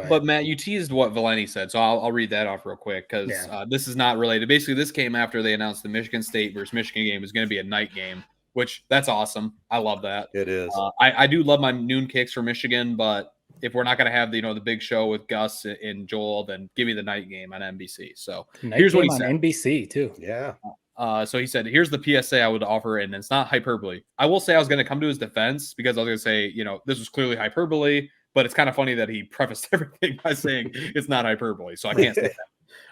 But Matt, you teased what Valenti said, so I'll read that off real quick because this is not related. Basically, this came after they announced the Michigan State versus Michigan game was going to be a night game, which that's awesome. I love that. It is. I do love my noon kicks for Michigan, but if we're not going to have the big show with Gus and Joel, then give me the night game on NBC. So here's what he said. On NBC too. Yeah. So he said, here's the PSA I would offer, and it's not hyperbole. I will say I was going to come to his defense because I was going to say, this was clearly hyperbole, but it's kind of funny that he prefaced everything by saying it's not hyperbole. So I can't say that.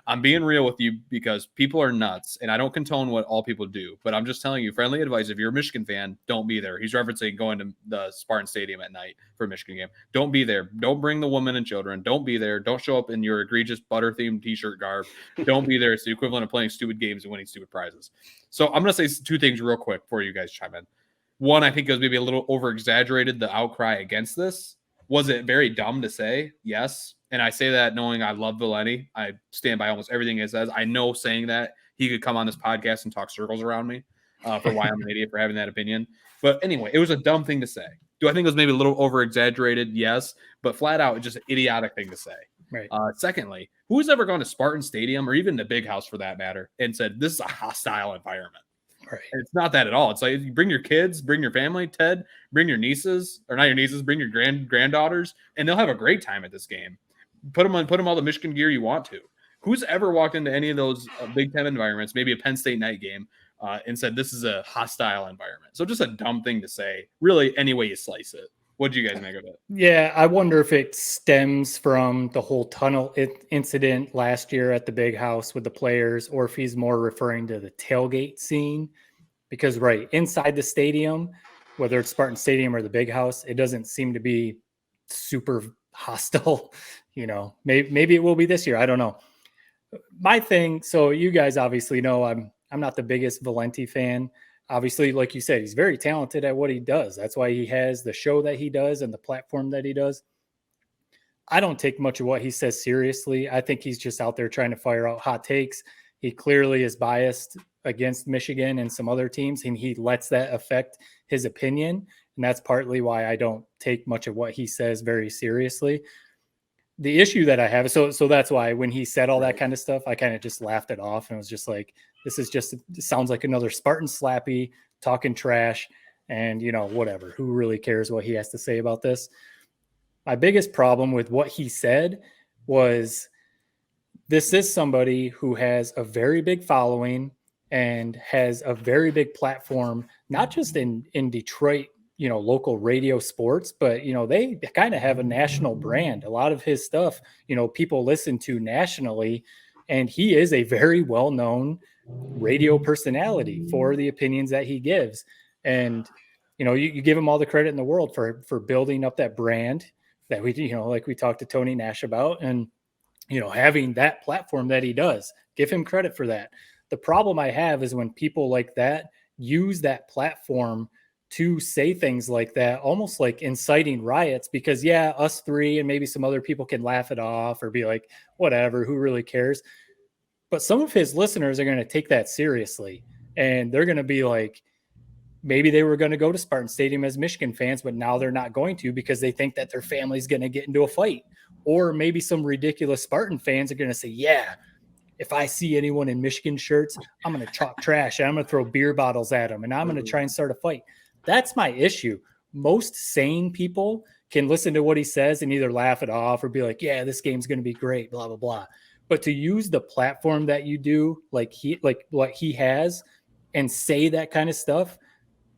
I'm being real with you because people are nuts, and I don't condone what all people do, but I'm just telling you friendly advice. If you're a Michigan fan, don't be there. He's referencing going to the Spartan Stadium at night for a Michigan game. Don't be there. Don't bring the women and children. Don't be there. Don't show up in your egregious butter-themed t-shirt garb. Don't be there. It's the equivalent of playing stupid games and winning stupid prizes. So I'm going to say two things real quick before you guys chime in. One, I think it was maybe a little over-exaggerated, the outcry against this. Was it very dumb to say? Yes. And I say that knowing I love Valenti. I stand by almost everything he says. I know saying that he could come on this podcast and talk circles around me for why I'm an idiot for having that opinion. But anyway, it was a dumb thing to say. Do I think it was maybe a little over-exaggerated? Yes. But flat out, just an idiotic thing to say. Right. Secondly, who's ever gone to Spartan Stadium or even the Big House for that matter and said, this is a hostile environment? Right. It's not that at all. It's like you bring your kids, bring your family, Ted, bring your nieces, or not your nieces, bring your granddaughters, and they'll have a great time at this game. Put them all the Michigan gear you want to. Who's ever walked into any of those Big Ten environments, maybe a Penn State night game, and said this is a hostile environment? So just a dumb thing to say, really, any way you slice it. What do you guys make of it? Yeah, I wonder if it stems from the whole tunnel incident last year at the Big House with the players, or if he's more referring to the tailgate scene. Because, right, inside the stadium, whether it's Spartan Stadium or the Big House, it doesn't seem to be super hostile. Maybe it will be this year. I don't know. My thing, so you guys obviously know I'm not the biggest Valenti fan. Obviously, like you said, he's very talented at what he does. That's why he has the show that he does and the platform that he does. I don't take much of what he says seriously. I think he's just out there trying to fire out hot takes. He clearly is biased against Michigan and some other teams, and he lets that affect his opinion. And that's partly why I don't take much of what he says very seriously. The issue that I have, so that's why when he said all that kind of stuff, I kind of just laughed it off and was just like, it sounds like another Spartan slappy talking trash and, whatever. Who really cares what he has to say about this? My biggest problem with what he said was this is somebody who has a very big following and has a very big platform, not just in Detroit, local radio sports, but, they kind of have a national brand. A lot of his stuff, people listen to nationally, and he is a very well-known radio personality for the opinions that he gives. And, you give him all the credit in the world for building up that brand that we, like we talked to Tony Nash about, and, having that platform that he does. Give him credit for that. The problem I have is when people like that use that platform to say things like that, almost like inciting riots, because us three and maybe some other people can laugh it off or be like, whatever, who really cares? But some of his listeners are going to take that seriously, and they're going to be like, maybe they were going to go to Spartan Stadium as Michigan fans, but now they're not going to because they think that their family's going to get into a fight. Or maybe some ridiculous Spartan fans are going to say, yeah, if I see anyone in Michigan shirts, I'm going to talk trash and I'm going to throw beer bottles at them and I'm going to try and start a fight. That's my issue. Most sane people can listen to what he says and either laugh it off or be like, yeah, this game's going to be great, blah, blah, blah. But to use the platform that you do, like what he has, and say that kind of stuff,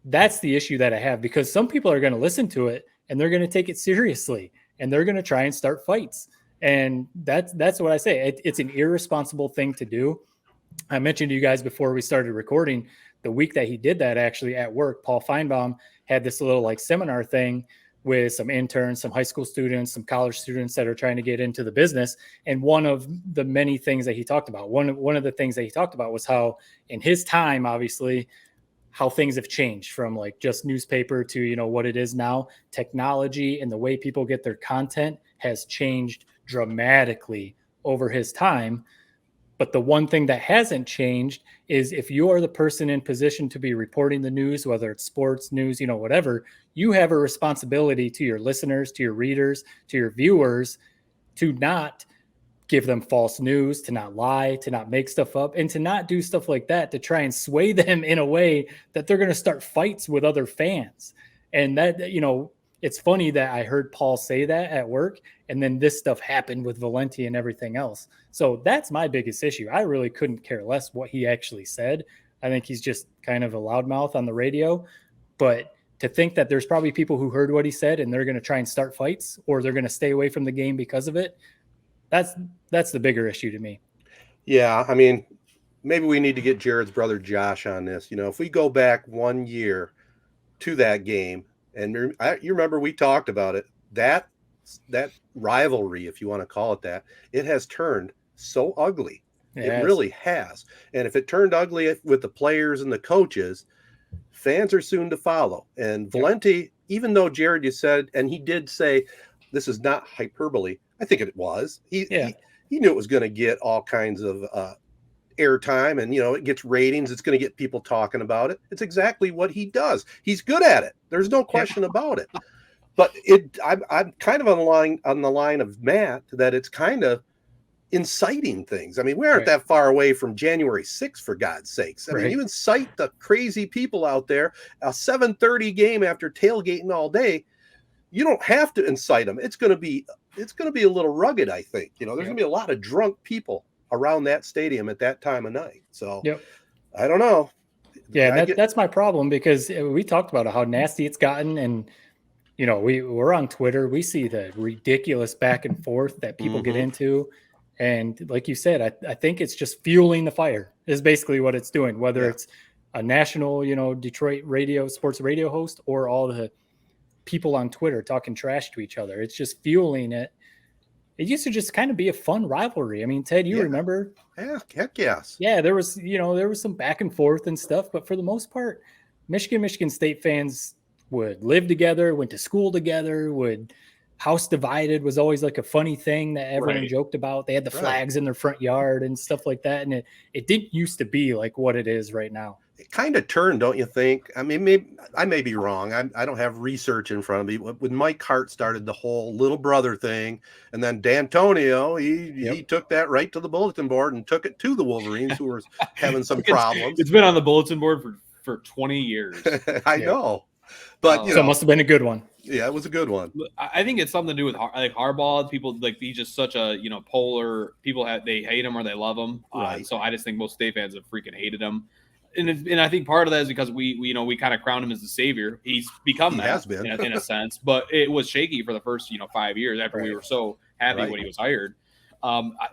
that's the issue that I have, because some people are going to listen to it and they're going to take it seriously and they're going to try and start fights. And that's what I say. It's an irresponsible thing to do. I mentioned to you guys before we started recording, the week that he did that, actually at work, Paul Feinbaum had this little seminar thing with some interns, some high school students, some college students that are trying to get into the business. And one of the many things that he talked about, one of the things that he talked about was how in his time, obviously, how things have changed from just newspaper to, what it is now. Technology and the way people get their content has changed dramatically over his time. But the one thing that hasn't changed is if you are the person in position to be reporting the news, whether it's sports, news, whatever, you have a responsibility to your listeners, to your readers, to your viewers, to not give them false news, to not lie, to not make stuff up, and to not do stuff like that to try and sway them in a way that they're going to start fights with other fans. And that, you know, it's funny that I heard Paul say that at work, and then this stuff happened with Valenti and everything else. So that's my biggest issue. I really couldn't care less what he actually said. I think he's just kind of a loudmouth on the radio. But to think that there's probably people who heard what he said and they're going to try and start fights, or they're going to stay away from the game because of it, that's the bigger issue to me. Yeah, I mean, maybe we need to get Jared's brother Josh on this. You know, if we go back 1 year to that game, and you remember we talked about it, that rivalry, if you want to call it that, it has turned so ugly. It really has. And if it turned ugly with the players and the coaches, fans are soon to follow. And Valenti, even though Jared, you said, and he did say, this is not hyperbole, I think it was. He knew it was going to get all kinds of airtime, and, you know, it gets ratings. It's going to get people talking about it. It's exactly what he does. He's good at it. There's no question about it. But I'm kind of on the line of Matt, that it's kind of inciting things. I mean, we aren't that far away from January 6th, for God's sakes. I mean, you incite the crazy people out there, a 7:30 game after tailgating all day. You don't have to incite them. It's going to be a little rugged, I think. You know, there's going to be a lot of drunk people around that stadium at that time of night. So I don't know. Yeah, that's my problem, because we talked about how nasty it's gotten. And, you know, we're on Twitter. We see the ridiculous back and forth that people get into. And like you said, I think it's just fueling the fire is basically what it's doing, whether it's a national, you know, Detroit sports radio host, or all the people on Twitter talking trash to each other. It's just fueling it. It used to just kind of be a fun rivalry. I mean, Ted, you remember? Yeah, heck yes. Yeah, there was some back and forth and stuff, but for the most part, Michigan State fans would live together, went to school together, house divided was always like a funny thing that everyone joked about. They had the flags in their front yard and stuff like that. And it didn't used to be like what it is right now. It kind of turned, don't you think? I mean, I may be wrong. I don't have research in front of me. When Mike Hart started the whole little brother thing, and then D'Antonio, he took that right to the bulletin board and took it to the Wolverines, who were having some problems. It's been on the bulletin board for 20 years. I know. But so it must have been a good one. Yeah, it was a good one. I think it's something to do with like Harbaugh. People like, he's just such a, you know, polar. People they hate him or they love him. So I just think most State fans have freaking hated him. And I think part of that is because we kind of crowned him as the savior. He's become that in a sense, but it was shaky for the first 5 years after we were so happy when he was hired.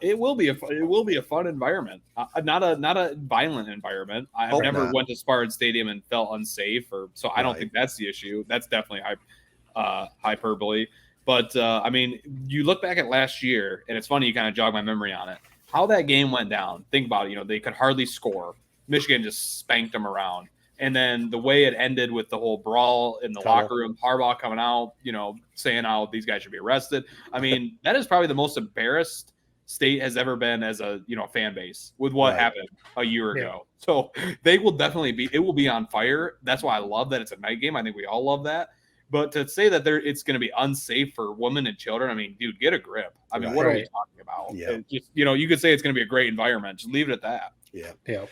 It will be a fun environment, not a violent environment. I've never went to Spartan Stadium and felt unsafe, so I don't think that's the issue. That's definitely hyperbole. But I mean, you look back at last year, and it's funny, you kind of jog my memory on it. How that game went down. Think about it. They could hardly score. Michigan just spanked them around. And then the way it ended with the whole brawl in the locker room, Harbaugh coming out, saying how these guys should be arrested. I mean, that is probably the most embarrassed State has ever been as a fan base with what happened a year ago. So they will definitely it will be on fire. That's why I love that it's a night game. I think we all love that. But to say that it's going to be unsafe for women and children, I mean, dude, get a grip. I mean, what are we talking about? Yeah. Just, you could say it's going to be a great environment. Just leave it at that. Yeah.